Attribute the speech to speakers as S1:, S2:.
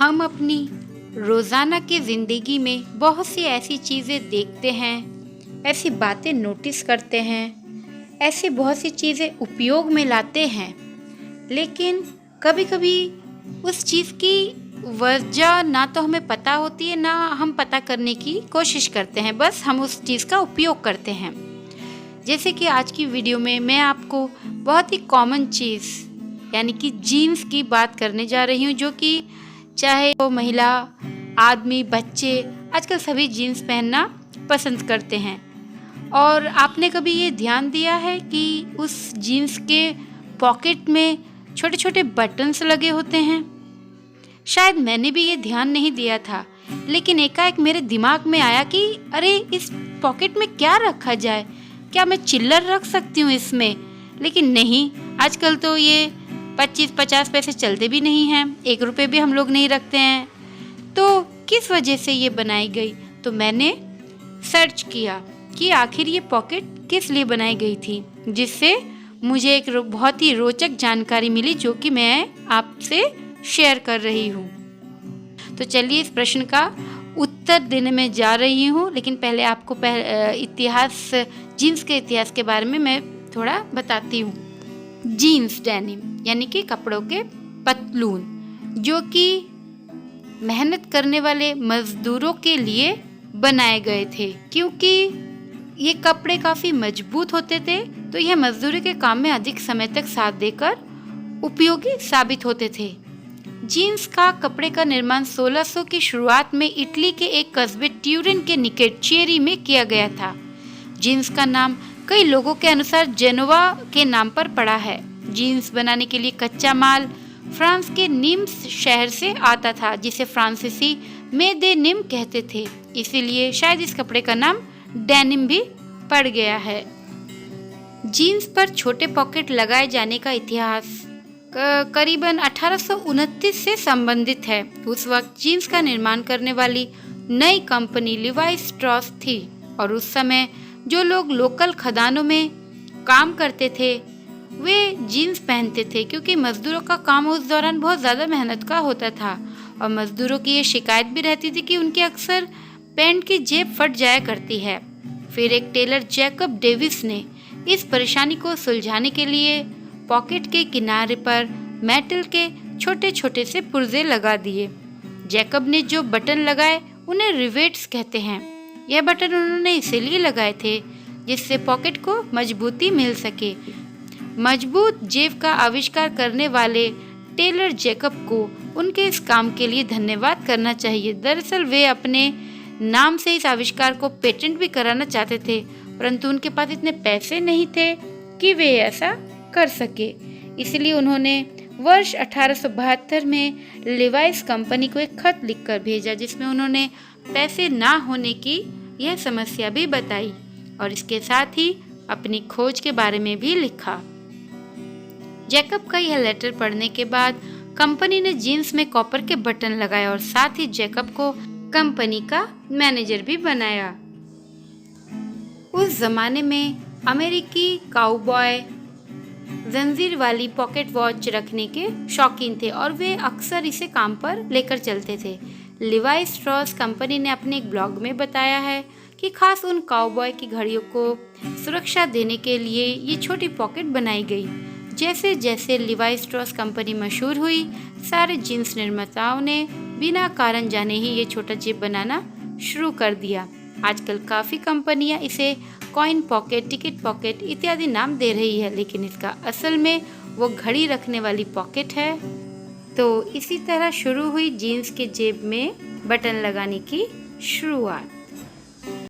S1: हम अपनी रोज़ाना की ज़िंदगी में बहुत सी ऐसी चीज़ें देखते हैं, ऐसी बातें नोटिस करते हैं, ऐसी बहुत सी चीज़ें उपयोग में लाते हैं, लेकिन कभी कभी उस चीज़ की वजह ना तो हमें पता होती है, ना हम पता करने की कोशिश करते हैं, बस हम उस चीज़ का उपयोग करते हैं। जैसे कि आज की वीडियो में मैं आपको बहुत ही कॉमन चीज़ यानी कि जीन्स की बात करने जा रही हूँ, जो कि चाहे वो महिला, आदमी, बच्चे आजकल सभी जीन्स पहनना पसंद करते हैं। और आपने कभी ये ध्यान दिया है कि उस जीन्स के पॉकेट में छोटे छोटे बटन्स लगे होते हैं? शायद मैंने भी ये ध्यान नहीं दिया था, लेकिन एकाएक मेरे दिमाग में आया कि अरे इस पॉकेट में क्या रखा जाए, क्या मैं चिल्लर रख सकती हूँ इसमें? लेकिन नहीं, आजकल तो ये 25-50 पैसे चलते भी नहीं हैं, 1 रुपये भी हम लोग नहीं रखते हैं। तो किस वजह से ये बनाई गई? तो मैंने सर्च किया कि आखिर ये पॉकेट किस लिए बनाई गई थी, जिससे मुझे एक बहुत ही रोचक जानकारी मिली, जो कि मैं आपसे शेयर कर रही हूँ। तो चलिए इस प्रश्न का उत्तर देने में जा रही हूँ, लेकिन पहले आपको जीन्स के इतिहास के बारे में मैं थोड़ा बताती हूँ। जीन्स डेनिम यानी कि कपड़ों के पतलून, जो कि मेहनत करने वाले मजदूरों के लिए बनाए गए थे, क्योंकि ये कपड़े काफ़ी मजबूत होते थे, तो यह मजदूरी के काम में अधिक समय तक साथ देकर उपयोगी साबित होते थे। जीन्स का कपड़े का निर्माण 1600 की शुरुआत में इटली के एक कस्बे ट्यूरिन के निकट चेरी में किया गया था। जीन्स का नाम कई लोगों के अनुसार जेनोवा के नाम पर पड़ा है। जीन्स बनाने के लिए कच्चा माल फ्रांस के निम्स शहर से आता था, जिसे फ्रांसीसी में दे निम कहते थे, इसीलिए शायद इस कपड़े का नाम डेनिम भी पड़ गया है। जीन्स पर छोटे पॉकेट लगाए जाने का इतिहास करीबन 1829 से संबंधित है। उस वक्त जीन्स का निर्माण करने वाली नई कंपनी लिवाई स्ट्रॉस थी, और उस समय जो लोग लोकल खदानों में काम करते थे वे जीन्स पहनते थे, क्योंकि मजदूरों का काम उस दौरान बहुत ज़्यादा मेहनत का होता था, और मजदूरों की ये शिकायत भी रहती थी कि उनके अक्सर पैंट की जेब फट जाया करती है। फिर एक टेलर जैकब डेविस ने इस परेशानी को सुलझाने के लिए पॉकेट के किनारे पर मेटल के छोटे छोटे से पुर्जे लगा दिए। जैकब ने जो बटन लगाए उन्हें रिवेट्स कहते हैं। यह बटन उन्होंने इसीलिए लगाए थे जिससे पॉकेट को मजबूती मिल सके। मजबूत जेब का आविष्कार करने वाले टेलर जैकब को उनके इस काम के लिए धन्यवाद करना चाहिए। दरअसल वे अपने नाम से इस आविष्कार को पेटेंट भी कराना चाहते थे, परंतु उनके पास इतने पैसे नहीं थे कि वे ऐसा कर सके। इसलिए उन्होंने वर्ष 1872 में लिवाइस कंपनी को एक खत लिखकर भेजा, जिसमें उन्होंने पैसे ना होने की यह समस्या भी बताई, और इसके साथ ही अपनी खोज के बारे में भी लिखा। जैकब का यह लेटर पढ़ने के बाद कंपनी ने जीन्स में कॉपर के बटन लगाए, और साथ ही जैकब को कंपनी का मैनेजर भी बनाया। उस जमाने में अमेरिकी काउबॉय जंजीर वाली पॉकेट वॉच रखने के शौकीन थे, और वे अक्सर इसे काम पर लेकर चलते थे। लिवाई स्ट्रॉस कंपनी ने अपने एक ब्लॉग में बताया है कि खास उन काउबॉय की घड़ियों को सुरक्षा देने के लिए ये छोटी पॉकेट बनाई गई। जैसे जैसे लिवाई स्ट्रॉस कंपनी मशहूर हुई, सारे जीन्स निर्माताओं ने बिना कारण जाने ही ये छोटा जेब बनाना शुरू कर दिया। आजकल काफ़ी कंपनियां इसे कॉइन पॉकेट, टिकट पॉकेट इत्यादि नाम दे रही है, लेकिन इसका असल में वो घड़ी रखने वाली पॉकेट है। तो इसी तरह शुरू हुई जीन्स के जेब में बटन लगाने की शुरुआत।